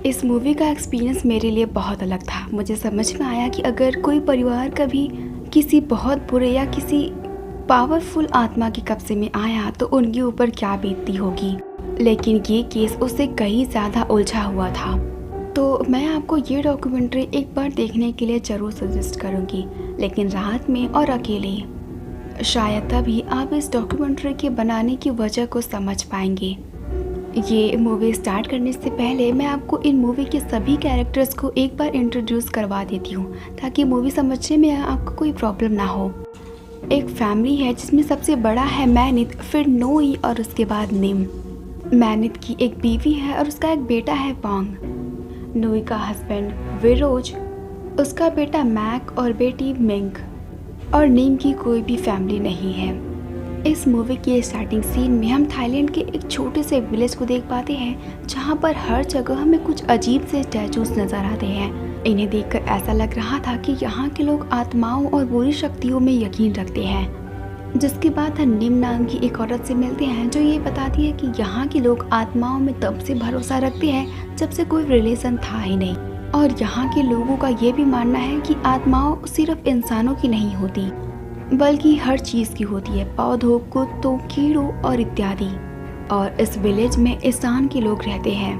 इस मूवी का एक्सपीरियंस मेरे लिए बहुत अलग था। मुझे समझ में आया कि अगर कोई परिवार कभी किसी बहुत बुरे या किसी पावरफुल आत्मा के कब्जे में आया तो उनके ऊपर क्या बीतती होगी। लेकिन ये केस उससे कहीं ज़्यादा उलझा हुआ था। तो मैं आपको ये डॉक्यूमेंट्री एक बार देखने के लिए ज़रूर सजेस्ट करूँगी, लेकिन रात में और अकेले। शायद तभी आप इस डॉक्यूमेंट्री के बनाने की वजह को समझ पाएंगे। ये मूवी स्टार्ट करने से पहले मैं आपको इन मूवी के सभी कैरेक्टर्स को एक बार इंट्रोड्यूस करवा देती हूँ, ताकि मूवी समझने में आपको कोई प्रॉब्लम ना हो। एक फैमिली है जिसमें सबसे बड़ा है मैनित, फिर नोई और उसके बाद निम। मैनित की एक बीवी है और उसका एक बेटा है वांग। नोई का हस्बैंड विरोज, उसका बेटा मैक और बेटी मिंग, और निम की कोई भी फैमिली नहीं है। इस मूवी के स्टार्टिंग सीन में हम थाईलैंड के एक छोटे से विलेज को देख पाते हैं, जहां पर हर जगह हमें कुछ अजीब से स्टैचूज नजर आते हैं। इन्हें देखकर ऐसा लग रहा था कि यहाँ के लोग आत्माओं और बुरी शक्तियों में यकीन रखते हैं। जिसके बाद हम निम नाम की एक औरत से मिलते हैं, जो ये बताती है कि यहाँ के लोग आत्माओं में तब से भरोसा रखते हैं जब से कोई रिलेशन था ही नहीं। और यहाँ के लोगों का ये भी मानना है कि आत्माओं सिर्फ इंसानों की नहीं होती, बल्कि हर चीज़ की होती है, पौधों, कुत्तों, कीड़ों और इत्यादि। और इस विलेज में इंसान के लोग रहते हैं।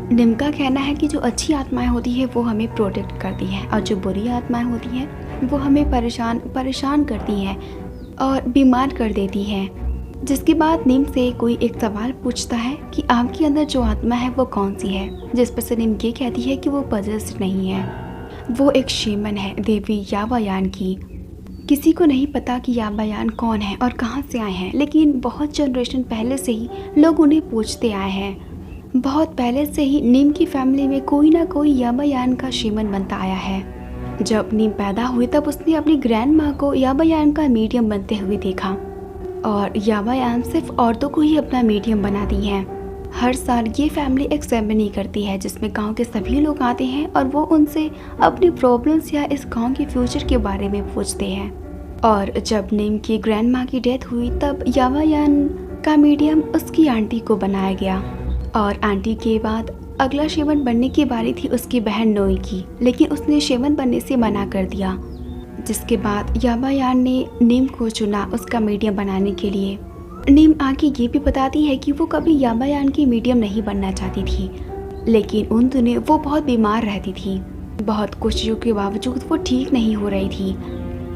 निम का कहना है कि जो अच्छी आत्माएं होती है वो हमें प्रोटेक्ट करती हैं, और जो बुरी आत्माएं होती हैं वो हमें परेशान करती हैं और बीमार कर देती हैं। जिसके बाद निम से कोई एक सवाल पूछता है कि आपके अंदर जो आत्मा है वो कौन सी है, जिस पर से निम ये कहती है कि वो पजेस्ड नहीं है, वो एक शेमन है, देवी यावायान की। किसी को नहीं पता कि यावायान कौन है और कहाँ से आए हैं, लेकिन बहुत जनरेशन पहले से ही लोग उन्हें पूछते आए हैं। बहुत पहले से ही नीम की फैमिली में कोई ना कोई यावायान का शेमन बनता आया है। जब नीम पैदा हुई तब उसने अपनी ग्रैंड माँ को यावायान का मीडियम बनते हुए देखा, और यावायान सिर्फ औरतों को ही अपना मीडियम बनाती हैं। हर साल ये फैमिली एक सेरेमनी करती है जिसमें गांव के सभी लोग आते हैं और वो उनसे अपनी प्रॉब्लम्स या इस गांव के फ्यूचर के बारे में पूछते हैं। और जब निम की ग्रैंड माँ की डेथ हुई तब यावायान का मीडियम उसकी आंटी को बनाया गया, और आंटी के बाद अगला शेमन बनने की बारी थी उसकी बहन नोई की, लेकिन उसने शेमन बनने से मना कर दिया। जिसके बाद यावायान ने निम को चुना उसका मीडियम बनाने के लिए। निम आगे ये भी बताती है कि वो कभी यावायान की मीडियम नहीं बनना चाहती थी, लेकिन उन दिनों वो बहुत बीमार रहती थी। बहुत कोशिशों के बावजूद वो ठीक नहीं हो रही थी।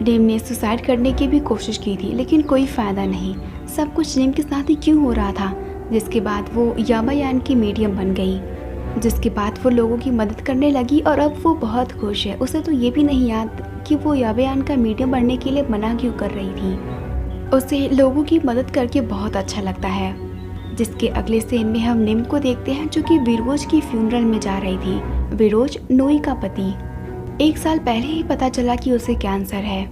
निम ने सुसाइड करने की भी कोशिश की थी, लेकिन कोई फ़ायदा नहीं। सब कुछ निम के साथ ही क्यों हो रहा था। जिसके बाद वो यावायान की मीडियम बन गई, जिसके बाद वो लोगों की मदद करने लगी और अब वो बहुत खुश है। उसे तो ये भी नहीं याद कि वो यावायान का मीडियम बनने के लिए मना क्यों कर रही थी। उसे लोगों की मदद करके बहुत अच्छा लगता है। जिसके अगले सीन में हम निम को देखते हैं जो कि विरोज की फ्यूनरल में जा रही थी। विरोज नोई का पति। 1 साल पहले ही पता चला कि उसे कैंसर है।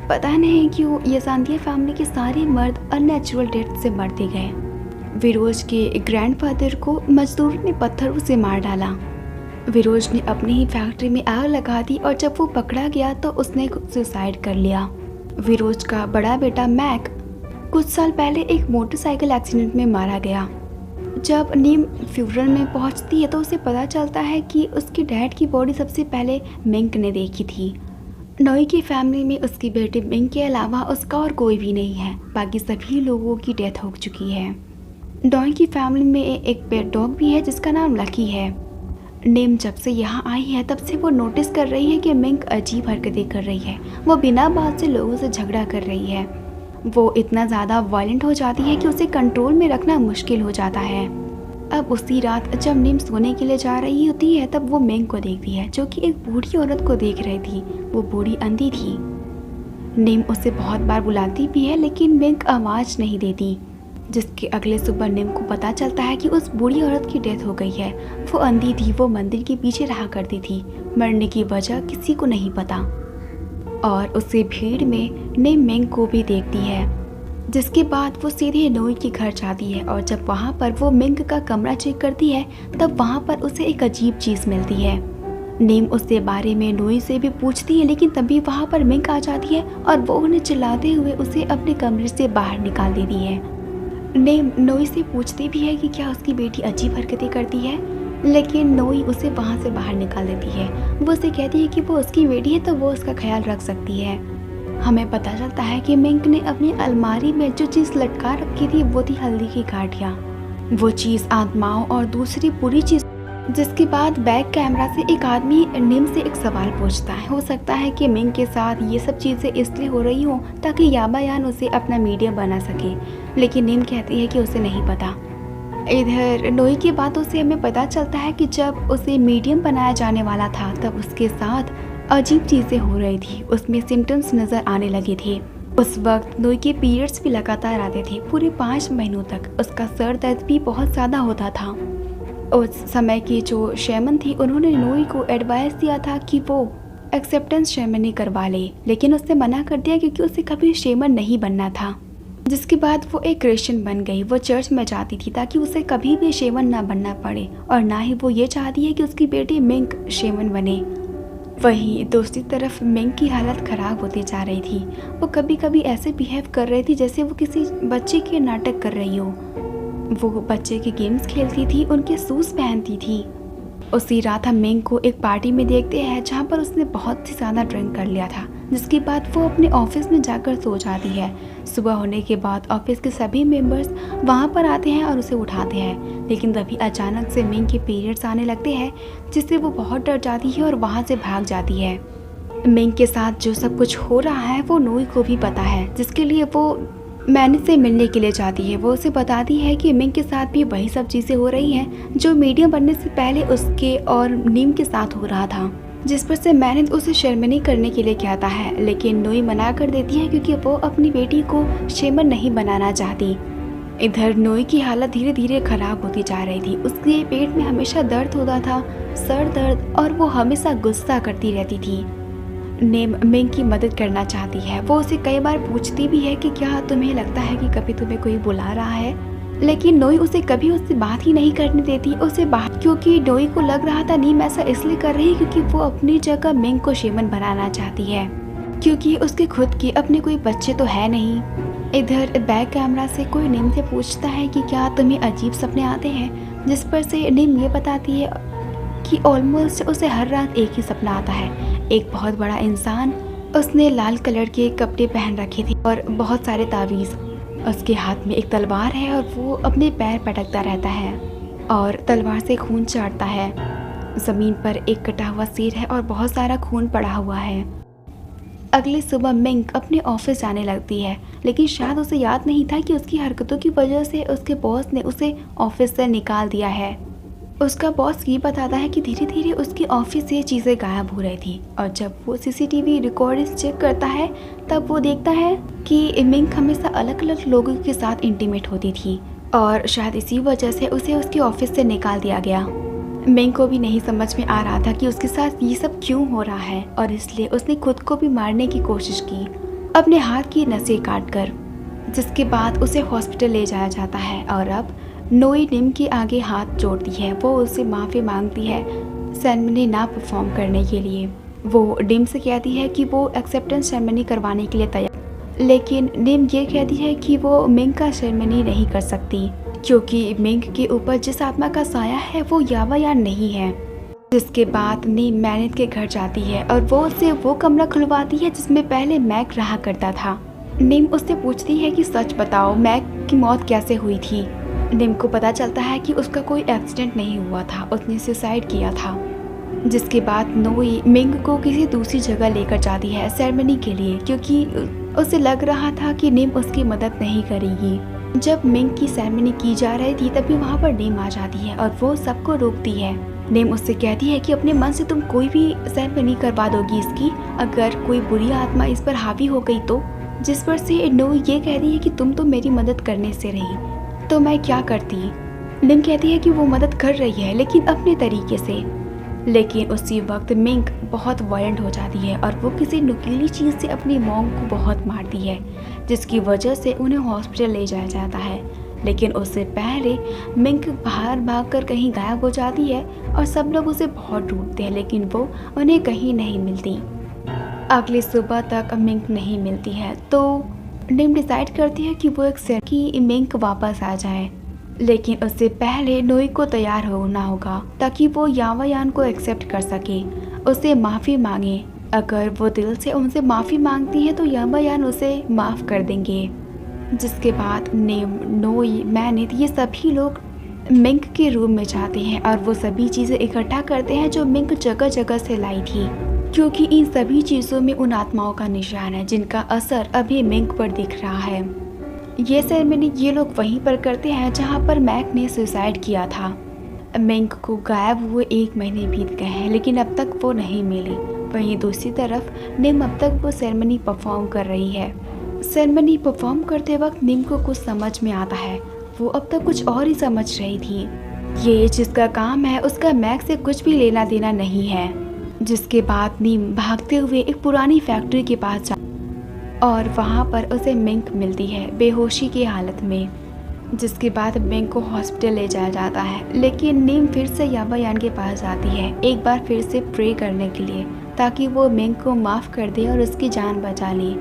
पता नहीं क्यों ये सांतिया फैमिली के सारे मर्द अननेचुरल डेथ से मरते गए। विरोज के ग्रैंडफादर को मजदूरों ने पत्थरों से मार डाला। विरोज ने अपनी ही फैक्ट्री में आग लगा दी और जब वो पकड़ा गया तो उसने सुसाइड कर लिया। विरोज का बड़ा बेटा मैक कुछ साल पहले एक मोटरसाइकिल एक्सीडेंट में मारा गया। जब नीम फ्यूनरल में पहुंचती है तो उसे पता चलता है कि उसके डैड की बॉडी सबसे पहले मिंग ने देखी थी। नोई की फैमिली में उसकी बेटी मिंग के अलावा उसका और कोई भी नहीं है। बाकी सभी लोगों की डेथ हो चुकी है। नोई की फैमिली में एक पेट डॉग भी है जिसका नाम लकी है। निम जब से यहाँ आई है तब से वो नोटिस कर रही है कि मिंग अजीब हरकतें कर रही है। वो बिना बात से लोगों से झगड़ा कर रही है। वो इतना ज़्यादा वायलेंट हो जाती है कि उसे कंट्रोल में रखना मुश्किल हो जाता है। अब उसी रात जब निम सोने के लिए जा रही होती है तब वो मिंग को देखती है जो कि एक बूढ़ी औरत को देख रही थी। वो बूढ़ी अंधी थी। निम उसे बहुत बार बुलाती भी है लेकिन मिंग आवाज़ नहीं देती। जिसके अगले सुबह निम को पता चलता है कि उस बूढ़ी औरत की डेथ हो गई है। वो अंधी थी, वो मंदिर के पीछे रहा करती थी। मरने की वजह किसी को नहीं पता। और उसे भीड़ में निम मिंग को भी देखती है। जिसके बाद वो सीधे नोई के घर जाती है और जब वहाँ पर वो मिंग का कमरा चेक करती है तब वहाँ पर उसे एक अजीब चीज़ मिलती है। निम उसके बारे में नोई से भी पूछती है लेकिन तभी वहाँ पर मिंग आ जाती है और वो उन्हें चिल्लाते हुए उसे अपने कमरे से बाहर निकाल देती है। निम नोई से पूछती भी है कि क्या उसकी बेटी अजीब हरकतें करती है। लेकिन नोई उसे वहाँ से बाहर निकाल देती है। वो उसे कहती है कि वो उसकी बेटी है तो वो उसका ख्याल रख सकती है। हमें पता चलता है कि मिंक ने अपनी अलमारी में जो चीज़ लटका रखी थी वो थी हल्दी की गांठियाँ। वो चीज़ आत्माओं और दूसरी बुरी चीज़। जिसके बाद बैक कैमरा से एक आदमी निम से एक सवाल पूछता है। हो सकता है कि मिंक के साथ ये सब चीज़ें इसलिए हो रही हों ताकि याबायान उसे अपना मीडिया बना सके, लेकिन निम कहती है कि उसे नहीं पता। इधर नोई की बातों से हमें पता चलता है कि जब उसे मीडियम बनाया जाने वाला था तब उसके साथ अजीब चीज़ें हो रही थी। उसमें सिम्टम्स नज़र आने लगे थे। उस वक्त नोई के पीरियड्स भी लगातार आते थे पूरे 5 महीनों तक। उसका सर दर्द भी बहुत ज़्यादा होता था। उस समय की जो शैमन थी उन्होंने नोई को एडवाइस दिया था कि वो एक्सेप्टेंस शैमनी करवा ले, लेकिन उसने मना कर दिया क्योंकि उसे कभी शैमन नहीं बनना था। जिसके बाद वो एक क्रिश्चियन बन गई। वो चर्च में जाती थी ताकि उसे कभी भी शेमन ना बनना पड़े, और ना ही वो ये चाहती है कि उसकी बेटी मिंक शेमन बने। वहीं दूसरी तरफ मिंक की हालत ख़राब होती जा रही थी। वो कभी कभी ऐसे बिहेव कर रही थी जैसे वो किसी बच्चे के नाटक कर रही हो। वो बच्चे के गेम्स खेलती थी, उनके शूज़ पहनती थी। उसी रात हम मिंक को एक पार्टी में देखते हैं जहाँ पर उसने बहुत ही ज़्यादा ड्रिंक कर लिया था, जिसके बाद वो अपने ऑफिस में जाकर सो जाती है। सुबह होने के बाद ऑफिस के सभी मेंबर्स वहाँ पर आते हैं और उसे उठाते हैं, लेकिन तभी अचानक से मिंक के पीरियड्स आने लगते हैं, जिससे वो बहुत डर जाती है और वहाँ से भाग जाती है। मिंक के साथ जो सब कुछ हो रहा है वो नोई को भी पता है, जिसके लिए वो मैनी से मिलने के लिए जाती है। वो उसे बताती है कि मिंक के साथ भी वही सब चीज़ें हो रही हैं जो मीडियम बनने से पहले उसके और नीम के साथ हो रहा था, जिस पर से मैनी उसे शर्मनी करने के लिए कहता है, लेकिन नोई मना कर देती है क्योंकि वो अपनी बेटी को शेमन नहीं बनाना चाहती। इधर नोई की हालत धीरे धीरे खराब होती जा रही थी। उसके पेट में हमेशा दर्द होता था, सर दर्द, और वो हमेशा गुस्सा करती रहती थी। नेम मिंक की मदद करना चाहती है। वो उसे कई बार पूछती भी है कि क्या तुम्हें लगता है कि कभी तुम्हें कोई बुला रहा है, लेकिन नोई उसे कभी उससे बात ही नहीं करने देती उसे बात, क्योंकि नोई को लग रहा था नीम ऐसा इसलिए कर रही है क्योंकि वो अपनी जगह मिंक को शेमन बनाना चाहती है, क्योंकि उसके खुद के अपने कोई बच्चे तो है नहीं। इधर बैक कैमरा से कोई नीम से पूछता है कि क्या तुम्हें अजीब सपने आते हैं, जिस पर से नीम ये बताती है कि ऑलमोस्ट उसे हर रात एक ही सपना आता है। एक बहुत बड़ा इंसान, उसने लाल कलर के कपड़े पहन रखे थे और बहुत सारे तावीज़। उसके हाथ में एक तलवार है और वो अपने पैर पटकता रहता है और तलवार से खून चाटता है। ज़मीन पर एक कटा हुआ सिर है और बहुत सारा खून पड़ा हुआ है। अगली सुबह मिंक अपने ऑफिस जाने लगती है, लेकिन शायद उसे याद नहीं था कि उसकी हरकतों की वजह से उसके बॉस ने उसे ऑफिस से निकाल दिया है। उसका बॉस ये बताता है कि धीरे धीरे उसकी ऑफिस से चीज़ें गायब हो रही थी, और जब वो सीसीटीवी रिकॉर्डिंग्स चेक करता है तब वो देखता है कि मिंक हमेशा अलग अलग लोगों के साथ इंटीमेट होती थी, और शायद इसी वजह से उसे उसके ऑफिस से निकाल दिया गया। मिंक को भी नहीं समझ में आ रहा था कि उसके साथ ये सब क्यों हो रहा है, और इसलिए उसने खुद को भी मारने की कोशिश की अपने हाथ की नसें काट कर, जिसके बाद उसे हॉस्पिटल ले जाया जाता है। और अब नोई निम के आगे हाथ जोड़ती है। वो उससे माफ़ी मांगती है सेरेमनी ना परफॉर्म करने के लिए। वो निम से कहती है कि वो एक्सेप्टेंस सेरेमनी करवाने के लिए तैयार, लेकिन निम ये कहती है कि वो मिंक का सेरेमनी नहीं कर सकती क्योंकि मिंक के ऊपर जिस आत्मा का साया है वो यावायान नहीं है। जिसके बाद निम मैनेट के घर जाती है और वो उससे वो कमरा खुलवाती है जिसमें पहले मैक रहा करता था। निम उससे पूछती है कि सच बताओ, मैक की मौत कैसे हुई थी। निम को पता चलता है कि उसका कोई एक्सीडेंट नहीं हुआ था, उसने सुसाइड किया था। जिसके बाद नोई मिंग को किसी दूसरी जगह लेकर जाती है सेरेमनी के लिए, क्योंकि उसे लग रहा था कि निम उसकी मदद नहीं करेगी। जब मिंग की सेरेमनी की जा रही थी तभी वहाँ पर निम आ जाती है और वो सबको रोकती है। निम उससे कहती है कि अपने मन से तुम कोई भी सेरेमनी करवा दोगी इसकी, अगर कोई बुरी आत्मा इस पर हावी हो गई तो। जिस पर से नोई ये कहती है कि तुम तो मेरी मदद करने से रही, तो मैं क्या करती। निम कहती है कि वो मदद कर रही है लेकिन अपने तरीके से। लेकिन उसी वक्त मिंक बहुत वायलेंट हो जाती है और वो किसी नुकीली चीज़ से अपनी मॉम को बहुत मारती है, जिसकी वजह से उन्हें हॉस्पिटल ले जाया जाता है। लेकिन उससे पहले मिंक बाहर भागकर कहीं गायब हो जाती है और सब लोग उसे बहुत ढूंढते हैं, लेकिन वो उन्हें कहीं नहीं मिलती। अगली सुबह तक मिंक नहीं मिलती है तो निम डिसाइड करती है कि वो एक की मिंक वापस आ जाए। लेकिन उससे पहले नोई को तैयार होना होगा ताकि वो यावायान को एक्सेप्ट कर सके, उसे माफ़ी मांगे। अगर वो दिल से उनसे माफ़ी मांगती है तो यावायान उसे माफ़ कर देंगे। जिसके बाद नेम, नोई, मैनित ये सभी लोग मिंक के रूम में जाते हैं और वो सभी चीज़ें इकट्ठा करते हैं जो मिंक जगह जगह से लाई थी, क्योंकि इन सभी चीज़ों में उन आत्माओं का निशान है जिनका असर अभी मिंक पर दिख रहा है। ये सेरेमनी ये लोग वहीं पर करते हैं जहाँ पर मैक ने सुसाइड किया था। मिंक को गायब हुए 1 महीने बीत गए हैं लेकिन अब तक वो नहीं मिली। वहीं दूसरी तरफ निम अब तक वो सेरेमनी परफॉर्म कर रही है। सेरेमनी परफॉर्म करते वक्त निम को कुछ समझ में आता है, वो अब तक कुछ और ही समझ रही थी। ये जिसका काम है उसका मैक से कुछ भी लेना देना नहीं है। जिसके बाद नीम भागते हुए एक पुरानी फैक्ट्री के पास जा और वहाँ पर उसे मिंक मिलती है बेहोशी की हालत में। जिसके बाद मिंक को हॉस्पिटल ले जाया जाता है, लेकिन नीम फिर से यावायान के पास जाती है एक बार फिर से प्रे करने के लिए ताकि वो मिंक को माफ़ कर दे और उसकी जान बचा ले।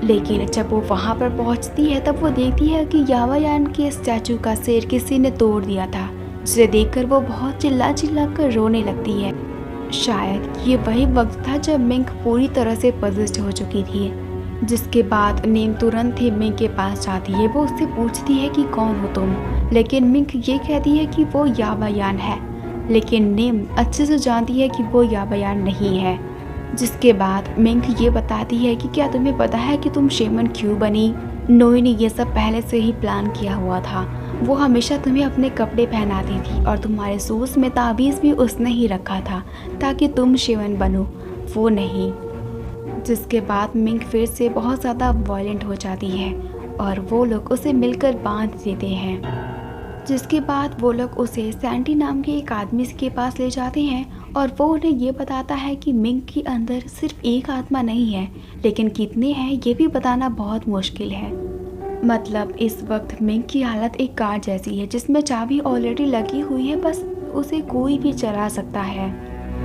लेकिन जब वो वहाँ पर पहुँचती है तब वो देखती है कि यावायान के स्टैचू का सिर किसी ने तोड़ दिया था, जिसे देखकर वो बहुत चिल्ला चिल्ला कर रोने लगती है। शायद ये वही वक्त था जब मिंक पूरी तरह से पजेस्ड हो चुकी थी। जिसके बाद नीम तुरंत ही मिंक के पास जाती है। वो उससे पूछती है कि कौन हो तुम, लेकिन मिंक ये कहती है कि वो यावायान है, लेकिन नीम अच्छे से जानती है कि वो यावायान नहीं है। जिसके बाद मिंक ये बताती है कि क्या तुम्हें पता है कि तुम शेमन क्यों बनी? नोई ने ये सब पहले से ही प्लान किया हुआ था। वो हमेशा तुम्हें अपने कपड़े पहनाती थी और तुम्हारे सूस में ताबीज़ भी उसने ही रखा था ताकि तुम शेमन बनो, वो नहीं। जिसके बाद मिंक फिर से बहुत ज़्यादा वायलेंट हो जाती है और वो लोग उसे मिलकर बांध देते हैं। जिसके बाद वो लोग उसे सैंटी नाम के एक आदमी के पास ले जाते हैं और वो उन्हें ये बताता है कि मिंक के अंदर सिर्फ एक आत्मा नहीं है, लेकिन कितने हैं ये भी बताना बहुत मुश्किल है। मतलब इस वक्त मिंक की हालत एक कार जैसी है जिसमें चाबी ऑलरेडी लगी हुई है, बस उसे कोई भी चला सकता है।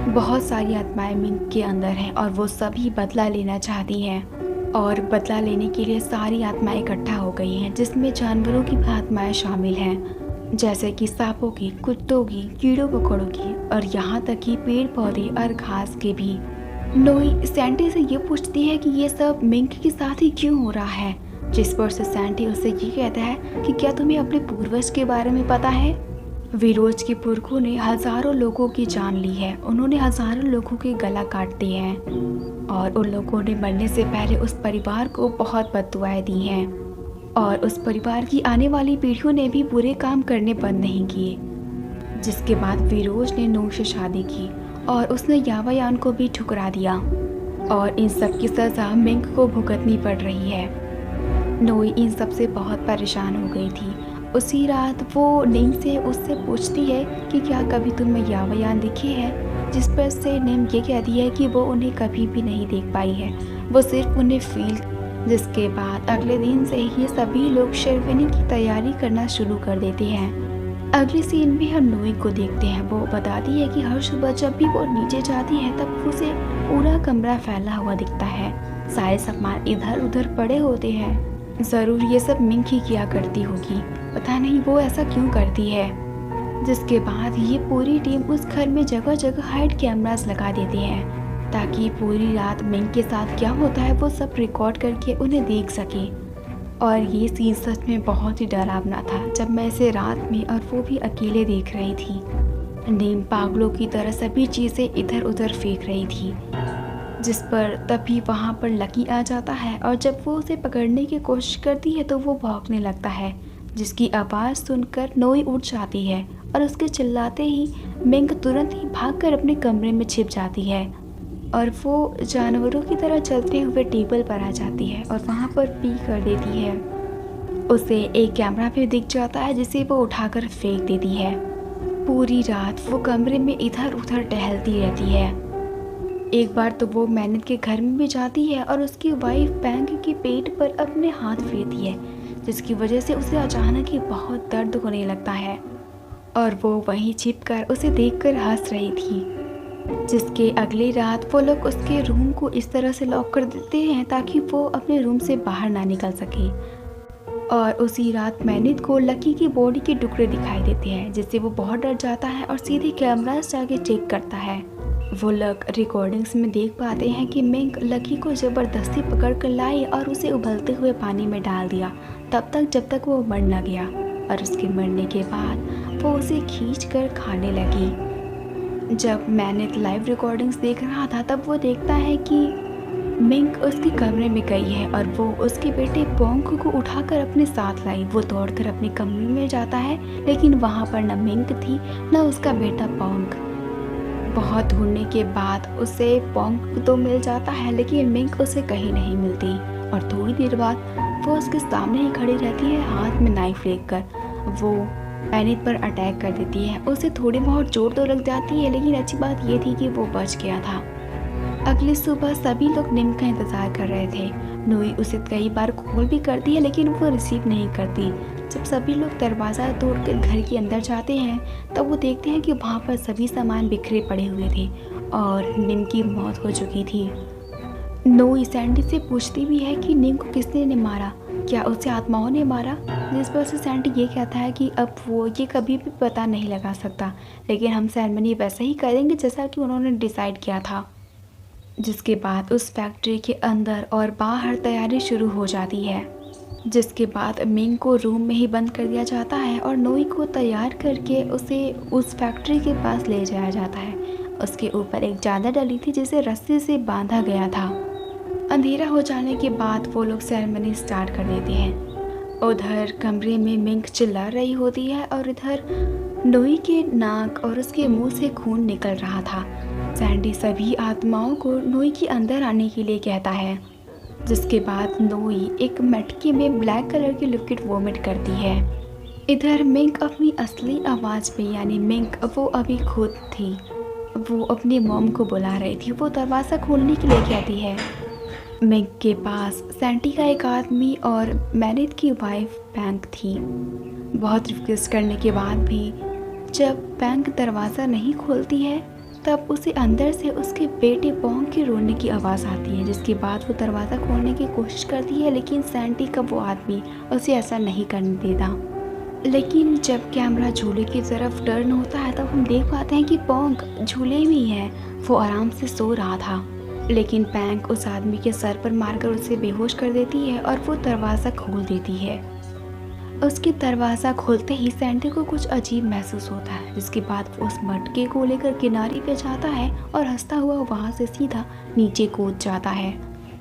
बहुत सारी आत्माएं मिंक के अंदर हैं और वो सभी बदला लेना चाहती हैं और बदला लेने के लिए सारी आत्माएं इकट्ठा हो गई हैं, जिसमें जानवरों की भी आत्माएं शामिल हैं, जैसे कि सांपों की, कुत्तों की, कीड़ों मकोड़ों की और यहाँ तक कि पेड़ पौधे और घास के भी। नोई सैंटी से ये पूछती है कि ये सब मिंक के साथ ही क्यों हो रहा है, जिस पर से सैंटी उससे ये कहता है कि क्या तुम्हें अपने पूर्वज के बारे में पता है? विरोज के पुरखों ने हजारों लोगों की जान ली है, उन्होंने हजारों लोगों के गला काट दिए हैं और उन लोगों ने मरने से पहले उस परिवार को बहुत बद्दुआएं दी हैं और उस परिवार की आने वाली पीढ़ियों ने भी बुरे काम करने बंद नहीं किए। जिसके बाद विरोज ने नोई से शादी की और उसने यावायान को भी ठुकरा दिया और इन सब की सज़ा मिंक को भुगतनी पड़ रही है। नोई इन सब से बहुत परेशान हो गई थी। उसी रात वो नीम से उससे पूछती है कि क्या कभी तुम्हें यावायान दिखे हैं, जिस पर से नीम ये कहती है कि वो उन्हें कभी भी नहीं देख पाई है, वो सिर्फ उन्हें फील। जिसके बाद अगले दिन से ही सभी लोग शेरवानी की तैयारी करना शुरू कर देते हैं। अगले सीन में हम नोई को देखते हैं। वो बताती है कि हर सुबह जब भी वो नीचे जाती है तब उसे पूरा कमरा फैला हुआ दिखता है, सारे सामान इधर उधर पड़े होते हैं। ज़रूर ये सब मिंक ही किया करती होगी, पता नहीं वो ऐसा क्यों करती है। जिसके बाद ये पूरी टीम उस घर में जगह जगह हाइड कैमरास लगा देते हैं ताकि पूरी रात मिंक के साथ क्या होता है वो सब रिकॉर्ड करके उन्हें देख सके। और ये सीन सच में बहुत ही डरावना था जब मैं इसे रात में और वो भी अकेले देख रही थी। नीम पागलों की तरह सभी चीज़ें इधर उधर फेंक रही थी, जिस पर तभी वहाँ पर लकी आ जाता है और जब वो उसे पकड़ने की कोशिश करती है तो वो भौंकने लगता है, जिसकी आवाज़ सुनकर नोई उठ जाती है और उसके चिल्लाते ही मिंक तुरंत ही भागकर अपने कमरे में छिप जाती है और वो जानवरों की तरह चलते हुए टेबल पर आ जाती है और वहाँ पर पी कर देती है। उसे एक कैमरा भी दिख जाता है जिसे वो उठाकर फेंक देती है। पूरी रात वो कमरे में इधर उधर टहलती रहती है। एक बार तो वो मैनेट के घर में भी जाती है और उसकी वाइफ बैंक के पेट पर अपने हाथ फेरती है, जिसकी वजह से उसे अचानक ही बहुत दर्द होने लगता है और वो वहीं छिपकर उसे देखकर हंस रही थी। जिसके अगली रात वो लोग उसके रूम को इस तरह से लॉक कर देते हैं ताकि वो अपने रूम से बाहर ना निकल सके। और उसी रात मैनित को लकी की बॉडी के टुकड़े दिखाई देते हैं, जिससे वो बहुत डर जाता है और सीधे कैमरास जाके चेक करता है। वो लोग रिकॉर्डिंग्स में देख पाते हैं कि मिंग लकी को ज़बरदस्ती पकड़ कर लाई और उसे उबलते हुए पानी में डाल दिया, तब तक जब तक वो मर न गया। और उसके मरने के बाद वो उसे खींच कर खाने लगी। जब मैनित लाइव रिकॉर्डिंग्स देख रहा था तब वो देखता है कि मिंग उसके कमरे में गई है और वो उसके बेटे पोंग को उठाकर अपने साथ लाई। वो दौड़कर अपने कमरे में जाता है, लेकिन वहाँ पर न मिंग थी न उसका बेटा पोंग। बहुत ढूंढने के बाद उसे पोंग तो मिल जाता है, लेकिन मिंग उसे कहीं नहीं मिलती। और थोड़ी देर बाद वो उसके सामने ही खड़ी रहती है, हाथ में नाइफ लेकर। वो मैनित पर अटैक कर देती है। उसे थोड़ी बहुत चोट तो लग जाती है, लेकिन अच्छी बात ये थी कि वो बच गया था। अगली सुबह सभी लोग निम का इंतज़ार कर रहे थे। नोई उसे कई बार कॉल भी करती है, लेकिन वो रिसीव नहीं करती। जब सभी लोग दरवाज़ा तोड़कर घर के अंदर जाते हैं तब वो देखते हैं कि वहाँ पर सभी सामान बिखरे पड़े हुए थे और निम की मौत हो चुकी थी। नोई सैंडी से पूछती भी है कि निम को किसने मारा, क्या उसे आत्माओं ने मारा, जिस पर से सैंडी ये कहता है कि अब वो ये कभी भी पता नहीं लगा सकता, लेकिन हम सेरेमनी वैसे ही करेंगे जैसा कि उन्होंने डिसाइड किया था। जिसके बाद उस फैक्ट्री के अंदर और बाहर तैयारी शुरू हो जाती है। जिसके बाद मिंग को रूम में ही बंद कर दिया जाता है और नोई को तैयार करके उसे उस फैक्ट्री के पास ले जाया जाता है। उसके ऊपर एक चादर डली थी जिसे रस्सी से बांधा गया था। अंधेरा हो जाने के बाद वो लोग सेरेमनी स्टार्ट कर देते हैं। उधर कमरे में मिंग चिल्ला रही होती है और इधर नोई के नाक और उसके मुंह से खून निकल रहा था। सैंडी सभी आत्माओं को नोई के अंदर आने के लिए कहता है। जिसके बाद नोई एक मटके में ब्लैक कलर की लिक्विड वोमिट करती है। इधर मिंग अपनी असली आवाज़ में, यानी मिंग वो अभी खुद थी, वो अपनी मॉम को बुला रही थी। वो दरवाज़ा खोलने के लिए कहती है। मिंग के पास सैंडी का एक आदमी और मैनित की वाइफ पैंग थी। बहुत रिक्वेस्ट करने के बाद भी जब पैंग दरवाज़ा नहीं खोलती है तब उसे अंदर से उसके बेटे पोंग के रोने की आवाज़ आती है। जिसके बाद वो दरवाज़ा खोलने की कोशिश करती है, लेकिन सैंडी का वो आदमी उसे ऐसा नहीं करने देता। लेकिन जब कैमरा झूले की तरफ टर्न होता है तब हम देख पाते हैं कि पोंग झूले में ही है। वो आराम से सो रहा था, लेकिन पैंग उस आदमी के सर पर मारकर उसे बेहोश कर देती है और वो दरवाज़ा खोल देती है। उसके दरवाज़ा खोलते ही सैंडी को कुछ अजीब महसूस होता है। जिसके बाद वो उस मटके को लेकर किनारे पे जाता है और हंसता हुआ वहाँ से सीधा नीचे कूद जाता है।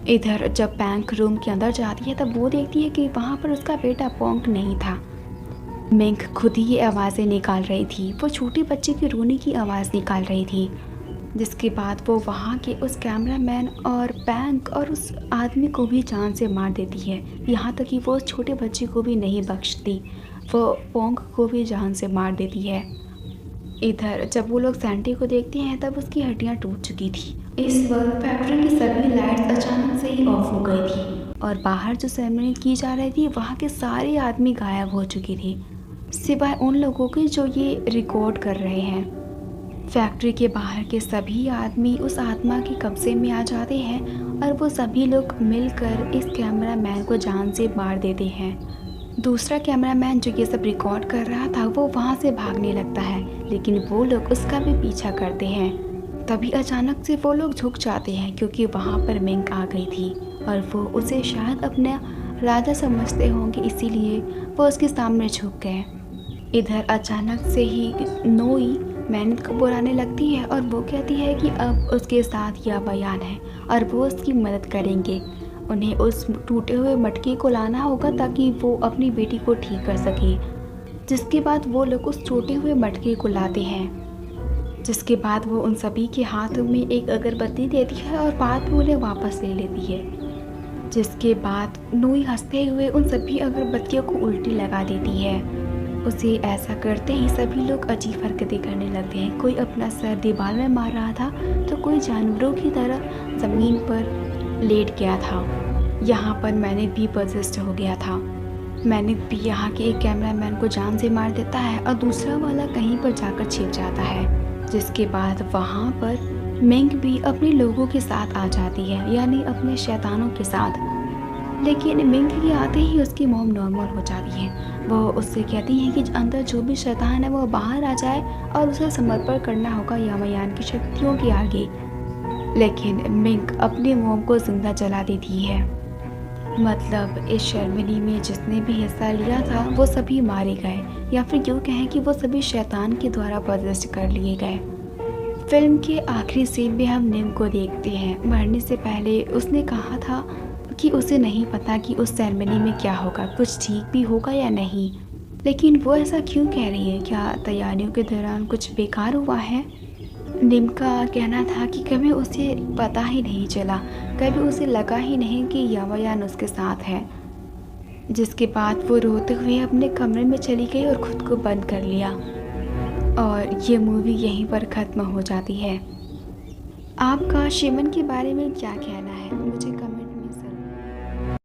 इधर जब पैंग रूम के अंदर जाती है तब वो देखती है कि वहाँ पर उसका बेटा पोंग नहीं था। मिंग खुद ही ये आवाज़ें निकाल रही थी। वो छोटे बच्चे की रोने की आवाज़ निकाल रही थी। जिसके बाद वो वहाँ के उस कैमरामैन और पैंग और उस आदमी को भी जान से मार देती है। यहाँ तक कि वो छोटे बच्चे को भी नहीं बख्शती, वो पोंग को भी जान से मार देती है। इधर जब वो लोग सैंडी को देखते हैं तब उसकी हड्डियाँ टूट चुकी थी। इस वक्त फैक्ट्री की सभी लाइट्स अचानक से ही ऑफ हो गई थी और बाहर जो सेरेमनी की जा रही थी वहाँ के सारे आदमी गायब हो चुके थे, सिवाय उन लोगों के जो ये रिकॉर्ड कर रहे हैं। फैक्ट्री के बाहर के सभी आदमी उस आत्मा के कब्जे में आ जाते हैं और वो सभी लोग मिलकर इस कैमरामैन को जान से मार देते हैं। दूसरा कैमरामैन जो ये सब रिकॉर्ड कर रहा था वो वहाँ से भागने लगता है, लेकिन वो लोग उसका भी पीछा करते हैं। तभी अचानक से वो लोग झुक जाते हैं क्योंकि वहाँ पर मिंग आ गई थी और वो उसे शायद अपना राजा समझते होंगे, इसीलिए वो उसके सामने झुक गए। इधर अचानक से ही नोई मैनित को बुलाने लगती है और वो कहती है कि अब उसके साथ यह बयान है और वो उसकी मदद करेंगे। उन्हें उस टूटे हुए मटके को लाना होगा ताकि वो अपनी बेटी को ठीक कर सके। जिसके बाद वो लोग उस टूटे हुए मटके को लाते हैं। जिसके बाद वो उन सभी के हाथ में एक अगरबत्ती देती है और बाद में उन्हें वापस ले लेती है। जिसके बाद नोई हंसते हुए उन सभी अगरबत्तियों को उल्टी लगा देती है। उसे ऐसा करते ही सभी लोग अजीब हरकतें करने लगते हैं। कोई अपना सर दीवार में मार रहा था तो कोई जानवरों की तरह ज़मीन पर लेट गया था। यहाँ पर मैनित भी पजेस्ट हो गया था। मैनित भी यहाँ के एक कैमरामैन को जान से मार देता है और दूसरा वाला कहीं पर जाकर छिप जाता है। जिसके बाद वहाँ पर मिंग भी अपने लोगों के साथ आ जाती है, यानी अपने शैतानों के साथ। लेकिन मिंग के आते ही उसकी मॉम नॉर्मल हो जाती है। वो उससे कहती हैं कि अंदर जो भी शैतान है वो बाहर आ जाए और उसे समर्पण करना होगा यामायान की शक्तियों के आगे। लेकिन मिंग अपनी मॉम को जिंदा जला देती है। मतलब इस सेरेमनी में जिसने भी हिस्सा लिया था वो सभी मारे गए, या फिर यूँ कहें कि वो सभी शैतान के द्वारा पदस्थ कर लिए गए। फिल्म के आखिरी सीन में हम निम को देखते हैं। मरने से पहले उसने कहा था कि उसे नहीं पता कि उस सेरेमनी में क्या होगा, कुछ ठीक भी होगा या नहीं। लेकिन वो ऐसा क्यों कह रही है? क्या तैयारियों के दौरान कुछ बेकार हुआ है? निम का कहना था कि कभी उसे पता ही नहीं चला, कभी उसे लगा ही नहीं कि यावायान उसके साथ है। जिसके बाद वो रोते हुए अपने कमरे में चली गई और खुद को बंद कर लिया। और ये मूवी यहीं पर ख़त्म हो जाती है। आपका शिमन के बारे में क्या कहना है? मुझे